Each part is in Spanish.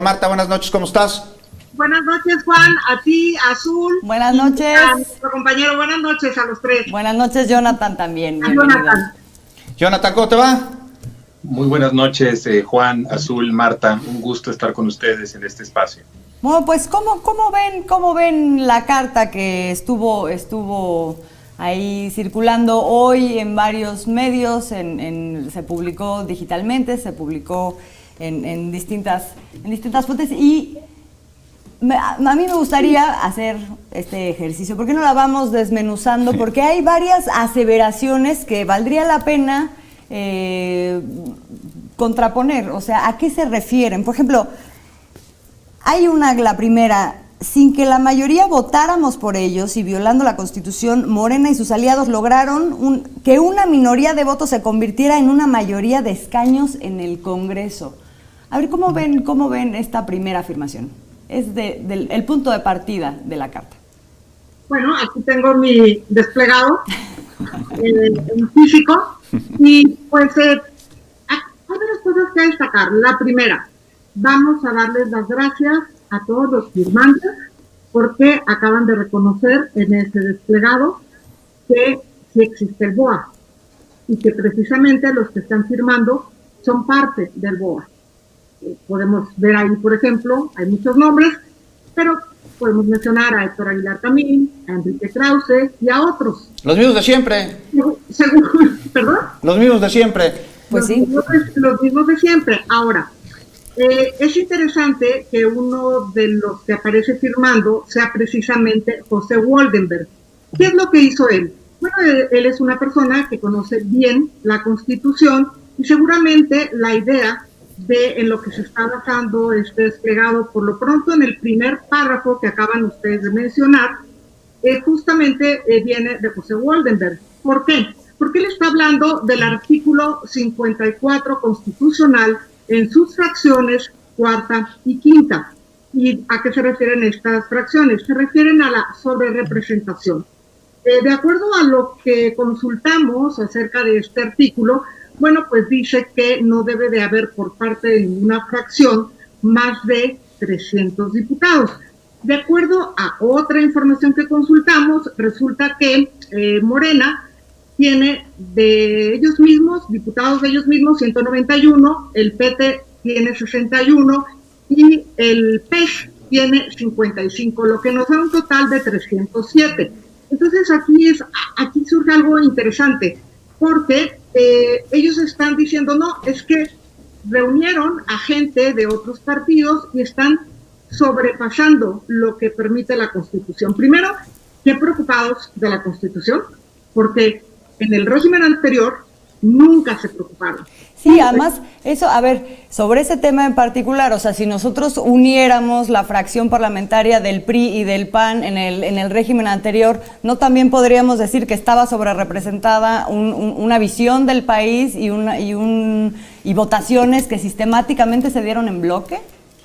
Marta, buenas noches, ¿cómo estás? Buenas noches, Juan, a ti, Azul. Buenas noches. A nuestro compañero, buenas noches a los tres. Buenas noches, Jonathan, también. Jonathan. Jonathan, ¿cómo te va? Muy buenas noches, Juan, Azul, Marta. Un gusto estar con ustedes en este espacio. Bueno, pues, ¿cómo ven la carta que estuvo ahí circulando hoy en varios medios? Se publicó digitalmente, se publicó en distintas fuentes y a mí me gustaría hacer este ejercicio. ¿Por qué no la vamos desmenuzando? Porque hay varias aseveraciones que valdría la pena contraponer. O sea, ¿a qué se refieren? Por ejemplo, hay la primera: sin que la mayoría votáramos por ellos y violando la Constitución, Morena y sus aliados lograron que una minoría de votos se convirtiera en una mayoría de escaños en el Congreso. A ver, ¿cómo ven esta primera afirmación? Es el punto de partida de la carta. Bueno, aquí tengo mi desplegado en físico y pues hay varias cosas que destacar. La primera, vamos a darles las gracias a todos los firmantes porque acaban de reconocer en este desplegado que sí existe el BOA y que precisamente los que están firmando son parte del BOA. Podemos ver ahí, por ejemplo, hay muchos nombres, pero podemos mencionar a Héctor Aguilar Camín, a Enrique Krause y a otros. Los mismos de siempre. ¿Perdón? Los mismos de siempre. Pues sí. Los mismos de siempre. Ahora, es interesante que uno de los que aparece firmando sea precisamente José Woldenberg. ¿Qué es lo que hizo él? Bueno, él es una persona que conoce bien la Constitución y seguramente la idea en lo que se está basando este desplegado, por lo pronto en el primer párrafo que acaban ustedes de mencionar, justamente viene de José Woldenberg. ¿Por qué? Porque él está hablando del artículo 54 constitucional en sus fracciones cuarta y quinta. ¿Y a qué se refieren estas fracciones? Se refieren a la sobrerepresentación. De acuerdo a lo que consultamos acerca de este artículo, bueno, pues dice que no debe de haber por parte de ninguna fracción más de 300 diputados. De acuerdo a otra información que consultamos, resulta que Morena tiene de ellos mismos, diputados de ellos mismos, 191, el PT tiene 61 y el PES tiene 55, lo que nos da un total de 307. Entonces aquí surge algo interesante, porque ellos están diciendo, no, es que reunieron a gente de otros partidos y están sobrepasando lo que permite la Constitución. Primero, qué preocupados de la Constitución, porque en el régimen anterior nunca se preocuparon. Sí, además, eso, a ver, sobre ese tema en particular, o sea, si nosotros uniéramos la fracción parlamentaria del PRI y del PAN en el régimen anterior, ¿no también podríamos decir que estaba sobrerepresentada una visión del país y votaciones que sistemáticamente se dieron en bloque?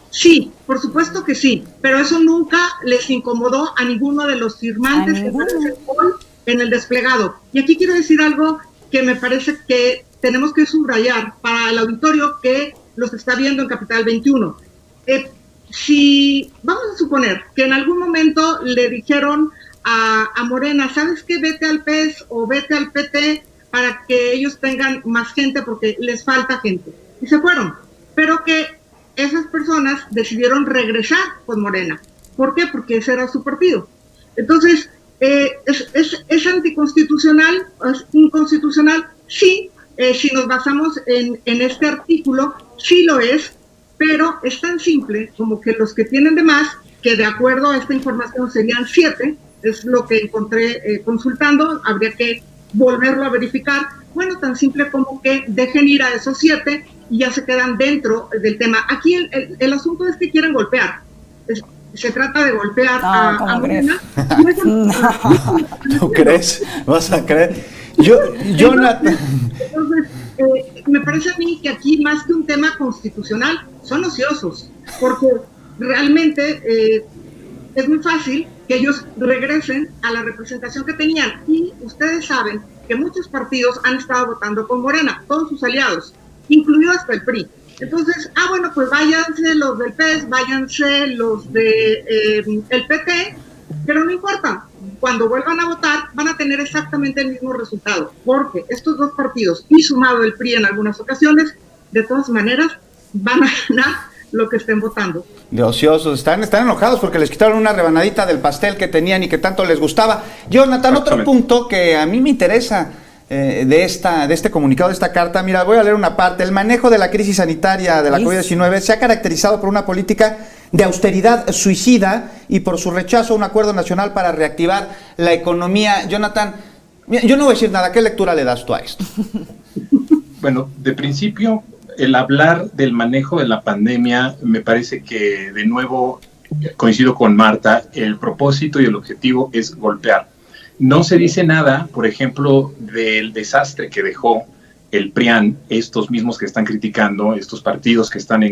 Sí, por supuesto que sí, pero eso nunca les incomodó a ninguno de los firmantes que aparecen hoy en el desplegado. Y aquí quiero decir algo que me parece que tenemos que subrayar para el auditorio que los está viendo en Capital 21. Si vamos a suponer que en algún momento le dijeron a Morena, ¿sabes qué? Vete al PES o vete al PT para que ellos tengan más gente porque les falta gente. Y se fueron. Pero que esas personas decidieron regresar con Morena. ¿Por qué? Porque ese era su partido. Entonces, ¿es anticonstitucional? ¿Es inconstitucional? Sí. Si nos basamos en este artículo, sí lo es, pero es tan simple como que los que tienen de más, que de acuerdo a esta información serían 7, es lo que encontré consultando, habría que volverlo a verificar. Bueno, tan simple como que dejen ir a esos 7 y ya se quedan dentro del tema. Aquí el asunto es que quieren golpear. Se trata de golpear a Morena. ¿Tú crees? ¿Vas a creer? Jonathan. Entonces, me parece a mí que aquí, más que un tema constitucional, son ociosos, porque realmente es muy fácil que ellos regresen a la representación que tenían. Y ustedes saben que muchos partidos han estado votando con Morena, todos sus aliados, incluido hasta el PRI. Entonces, bueno, pues váyanse los del PES, váyanse los de el PT, pero no importa, cuando vuelvan a votar van a tener exactamente el mismo resultado, porque estos dos partidos, y sumado el PRI en algunas ocasiones, de todas maneras van a ganar lo que estén votando. De ociosos, están enojados porque les quitaron una rebanadita del pastel que tenían y que tanto les gustaba. Jonathan, otro punto que a mí me interesa de este comunicado, de esta carta, mira, voy a leer una parte. El manejo de la crisis sanitaria de la COVID-19 se ha caracterizado por una política de austeridad suicida y por su rechazo a un acuerdo nacional para reactivar la economía. Jonathan, yo no voy a decir nada, ¿qué lectura le das tú a esto? Bueno, de principio, el hablar del manejo de la pandemia, me parece que, de nuevo, coincido con Marta, el propósito y el objetivo es golpear. No se dice nada, por ejemplo, del desastre que dejó el PRIAN, estos mismos que están criticando, estos partidos que están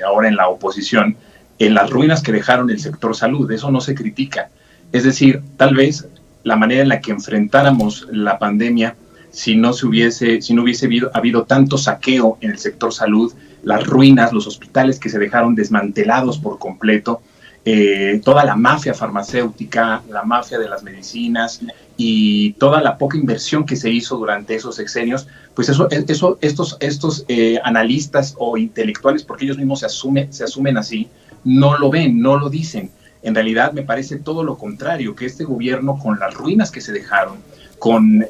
ahora en la oposición, en las ruinas que dejaron el sector salud. Eso no se critica. Es decir, tal vez la manera en la que enfrentáramos la pandemia, si no hubiese habido tanto saqueo en el sector salud, las ruinas, los hospitales que se dejaron desmantelados por completo, toda la mafia farmacéutica, la mafia de las medicinas y toda la poca inversión que se hizo durante esos sexenios, pues estos analistas o intelectuales, porque ellos mismos se asumen así, no lo ven, no lo dicen. En realidad me parece todo lo contrario, que este gobierno, con las ruinas que se dejaron, con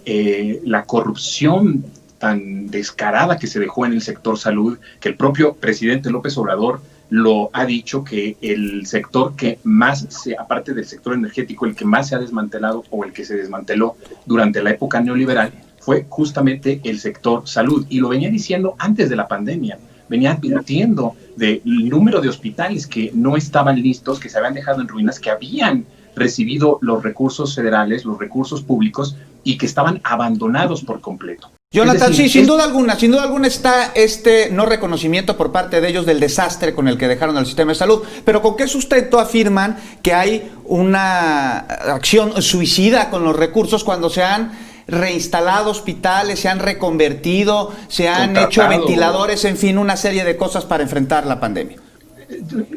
la corrupción tan descarada que se dejó en el sector salud, que el propio presidente López Obrador lo ha dicho, que el sector que más, aparte del sector energético, el que más se ha desmantelado o el que se desmanteló durante la época neoliberal fue justamente el sector salud. Y lo venía diciendo antes de la pandemia, venía advirtiendo del número de hospitales que no estaban listos, que se habían dejado en ruinas, que habían recibido los recursos federales, los recursos públicos, y que estaban abandonados por completo. Jonathan, es decir, sí, sin duda alguna está este no reconocimiento por parte de ellos del desastre con el que dejaron al sistema de salud, pero ¿con qué sustento afirman que hay una acción suicida con los recursos cuando se han reinstalado hospitales, se han reconvertido, se han hecho ventiladores, en fin, una serie de cosas para enfrentar la pandemia?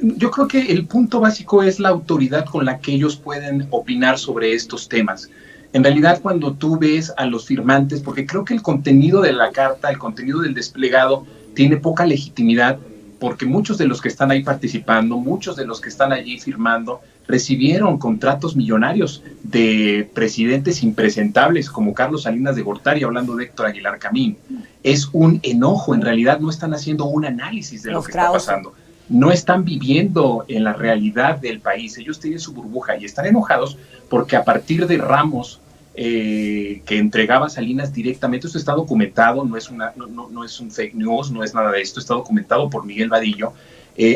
Yo creo que el punto básico es la autoridad con la que ellos pueden opinar sobre estos temas. En realidad, cuando tú ves a los firmantes, porque creo que el contenido de la carta, el contenido del desplegado, tiene poca legitimidad, porque muchos de los que están ahí participando, muchos de los que están allí firmando, recibieron contratos millonarios de presidentes impresentables como Carlos Salinas de Gortari, hablando de Héctor Aguilar Camín. Es un enojo, en realidad no están haciendo un análisis de lo que está pasando. No están viviendo en la realidad del país, ellos tienen su burbuja y están enojados porque a partir de ramos que entregaba Salinas directamente, esto está documentado, no es un fake news, no es nada de esto, está documentado por Miguel Vadillo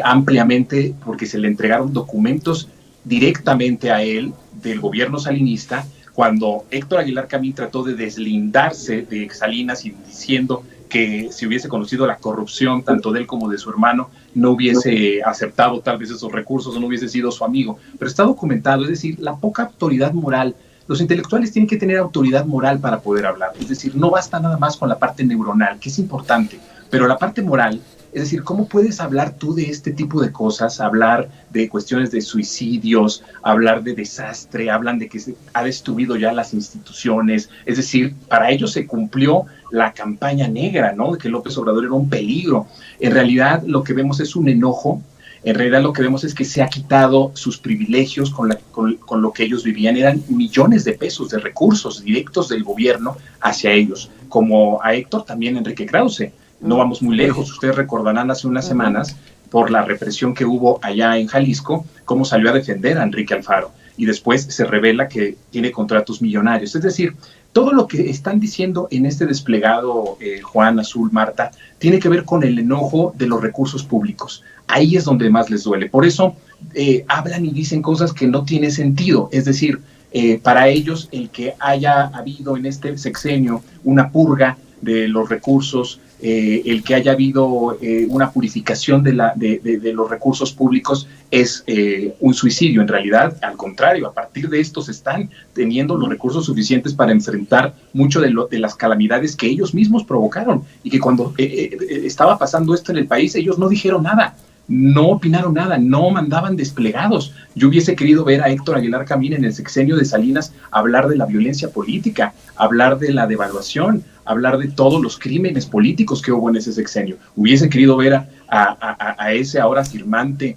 ampliamente, porque se le entregaron documentos directamente a él del gobierno salinista, cuando Héctor Aguilar Camín trató de deslindarse de Salinas y diciendo que si hubiese conocido la corrupción tanto de él como de su hermano, no hubiese aceptado tal vez esos recursos o no hubiese sido su amigo. Pero está documentado, es decir, la poca autoridad moral. Los intelectuales tienen que tener autoridad moral para poder hablar. Es decir, no basta nada más con la parte neuronal, que es importante, pero la parte moral, es decir, ¿cómo puedes hablar tú de este tipo de cosas? Hablar de cuestiones de suicidios, hablar de desastre, hablan de que se ha destruido ya las instituciones. Es decir, para ellos se cumplió la campaña negra, ¿no? De que López Obrador era un peligro. En realidad lo que vemos es un enojo. En realidad lo que vemos es que se ha quitado sus privilegios con lo que ellos vivían. Eran millones de pesos de recursos directos del gobierno hacia ellos. Como a Héctor, también Enrique Krause. No vamos muy lejos, ustedes recordarán hace unas semanas, por la represión que hubo allá en Jalisco, cómo salió a defender a Enrique Alfaro. Y después se revela que tiene contratos millonarios. Es decir, todo lo que están diciendo en este desplegado, Juan, Azul, Marta, tiene que ver con el enojo de los recursos públicos. Ahí es donde más les duele. Por eso hablan y dicen cosas que no tienen sentido. Es decir, para ellos el que haya habido en este sexenio una purga de los recursos el que haya habido una purificación de los recursos públicos es un suicidio. En realidad, al contrario, a partir de esto se están teniendo los recursos suficientes para enfrentar mucho de las calamidades que ellos mismos provocaron, y que cuando estaba pasando esto en el país, ellos no dijeron nada, no opinaron nada, no mandaban desplegados. Yo hubiese querido ver a Héctor Aguilar Camín en el sexenio de Salinas hablar de la violencia política, hablar de la devaluación, hablar de todos los crímenes políticos que hubo en ese sexenio. Hubiese querido ver a ese ahora firmante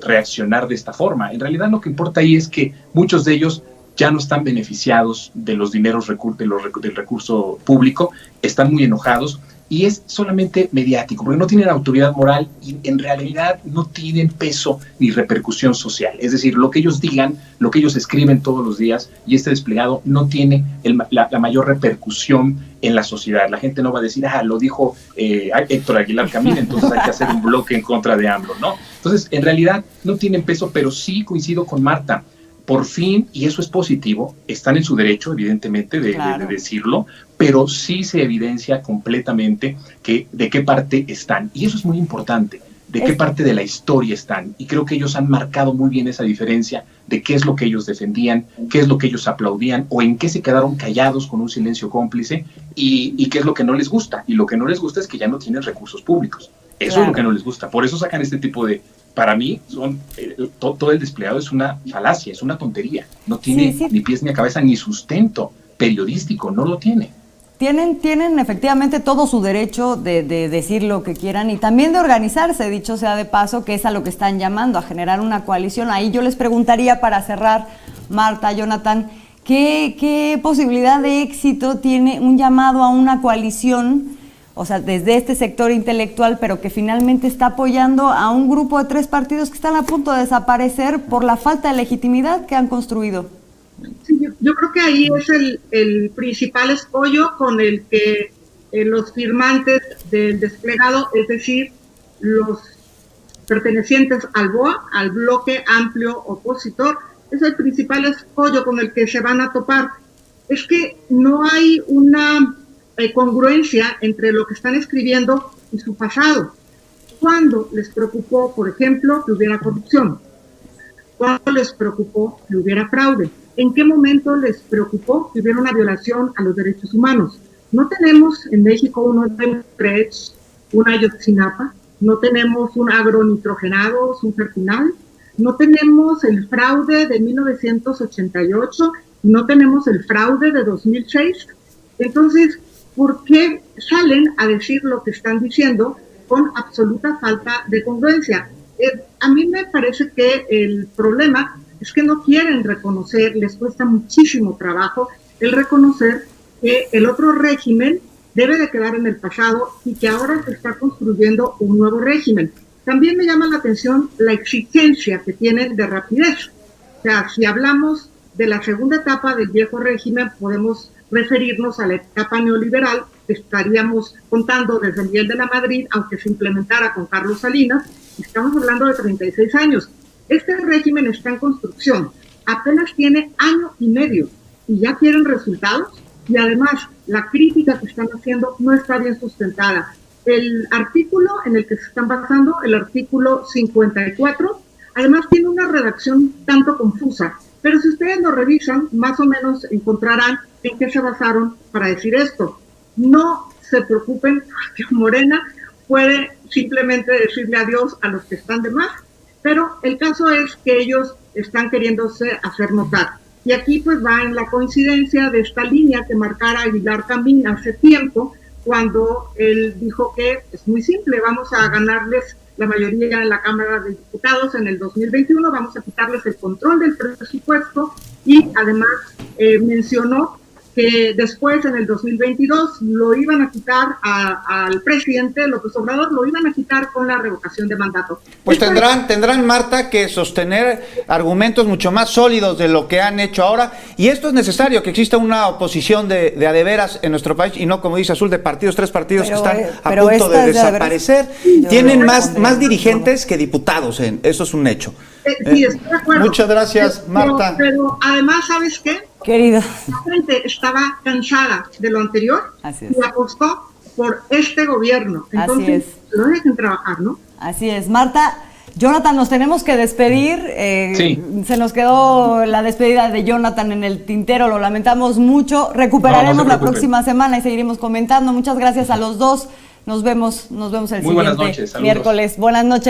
reaccionar de esta forma. En realidad lo que importa ahí es que muchos de ellos ya no están beneficiados de los dineros del recurso público, están muy enojados, y es solamente mediático, porque no tienen autoridad moral y en realidad no tienen peso ni repercusión social. Es decir, lo que ellos digan, lo que ellos escriben todos los días, y este desplegado no tiene la mayor repercusión en la sociedad. La gente no va a decir, lo dijo Héctor Aguilar Camín, entonces hay que hacer un bloque en contra de AMLO, ¿no? Entonces, en realidad no tienen peso, pero sí coincido con Marta. Por fin, y eso es positivo, están en su derecho, evidentemente, de decirlo, pero sí se evidencia completamente de qué parte están. Y eso es muy importante, de qué parte de la historia están. Y creo que ellos han marcado muy bien esa diferencia de qué es lo que ellos defendían, qué es lo que ellos aplaudían, o en qué se quedaron callados con un silencio cómplice, y qué es lo que no les gusta. Y lo que no les gusta es que ya no tienen recursos públicos. Eso es lo que no les gusta. Por eso sacan este tipo de... Para mí, todo el desplegado es una falacia, es una tontería. No tiene ni pies ni cabeza, ni sustento periodístico, no lo tiene. Tienen efectivamente todo su derecho de decir lo que quieran y también de organizarse, dicho sea de paso, que es a lo que están llamando, a generar una coalición. Ahí yo les preguntaría, para cerrar, Marta, Jonathan, ¿qué posibilidad de éxito tiene un llamado a una coalición, o sea, desde este sector intelectual, pero que finalmente está apoyando a un grupo de 3 partidos que están a punto de desaparecer por la falta de legitimidad que han construido? Sí, yo creo que ahí es el principal escollo con el que los firmantes del desplegado, es decir, los pertenecientes al BOA, al bloque amplio opositor, es el principal escollo con el que se van a topar. Es que no hay una congruencia entre lo que están escribiendo y su pasado. ¿Cuándo les preocupó, por ejemplo, que hubiera corrupción? ¿Cuándo les preocupó que hubiera fraude? ¿En qué momento les preocupó que hubiera una violación a los derechos humanos? No tenemos en México un Odebrecht, un Ayotzinapa, no tenemos un agronitrogenados, un Fertinal, no tenemos el fraude de 1988, no tenemos el fraude de 2006. Entonces, ¿por qué salen a decir lo que están diciendo con absoluta falta de congruencia? A mí me parece que el problema es que no quieren reconocer, les cuesta muchísimo trabajo el reconocer que el otro régimen debe de quedar en el pasado y que ahora se está construyendo un nuevo régimen. También me llama la atención la exigencia que tienen de rapidez. O sea, si hablamos de la segunda etapa del viejo régimen, podemos referirnos a la etapa neoliberal, que estaríamos contando desde Miguel de la Madrid, aunque se implementara con Carlos Salinas. Estamos hablando de 36 años. Este régimen está en construcción, apenas tiene año y medio y ya quieren resultados, y además la crítica que están haciendo no está bien sustentada. El artículo en el que se están basando, el artículo 54, además tiene una redacción tanto confusa, pero si ustedes lo revisan, más o menos encontrarán en qué se basaron para decir esto. No se preocupen, que Morena puede simplemente decirle adiós a los que están de más, pero el caso es que ellos están queriéndose hacer notar. Y aquí pues va en la coincidencia de esta línea que marcara Aguilar Camín hace tiempo, cuando él dijo que es muy simple, vamos a ganarles la mayoría en la Cámara de Diputados en el 2021, vamos a quitarles el control del presupuesto, y además mencionó que después en el 2022 lo iban a quitar al presidente López Obrador, lo iban a quitar con la revocación de mandato. Pues tendrán, Marta, que sostener argumentos mucho más sólidos de lo que han hecho ahora, y esto es necesario, que exista una oposición de a de veras en nuestro país, y no, como dice Azul, de partidos, 3 partidos que están a punto de desaparecer. Tienen más dirigentes que diputados, eso es un hecho. Sí, estoy de acuerdo. Muchas gracias, Marta. Pero además, ¿sabes qué? Querida. La gente estaba cansada de lo anterior y apostó por este gobierno. Entonces, lo dejen trabajar, ¿no? Así es. Marta, Jonathan, nos tenemos que despedir. Sí. Se nos quedó la despedida de Jonathan en el tintero, lo lamentamos mucho. Recuperaremos la próxima semana y seguiremos comentando. Muchas gracias a los dos. Nos vemos el siguiente buenas noches. Saludos. Miércoles. Buenas noches.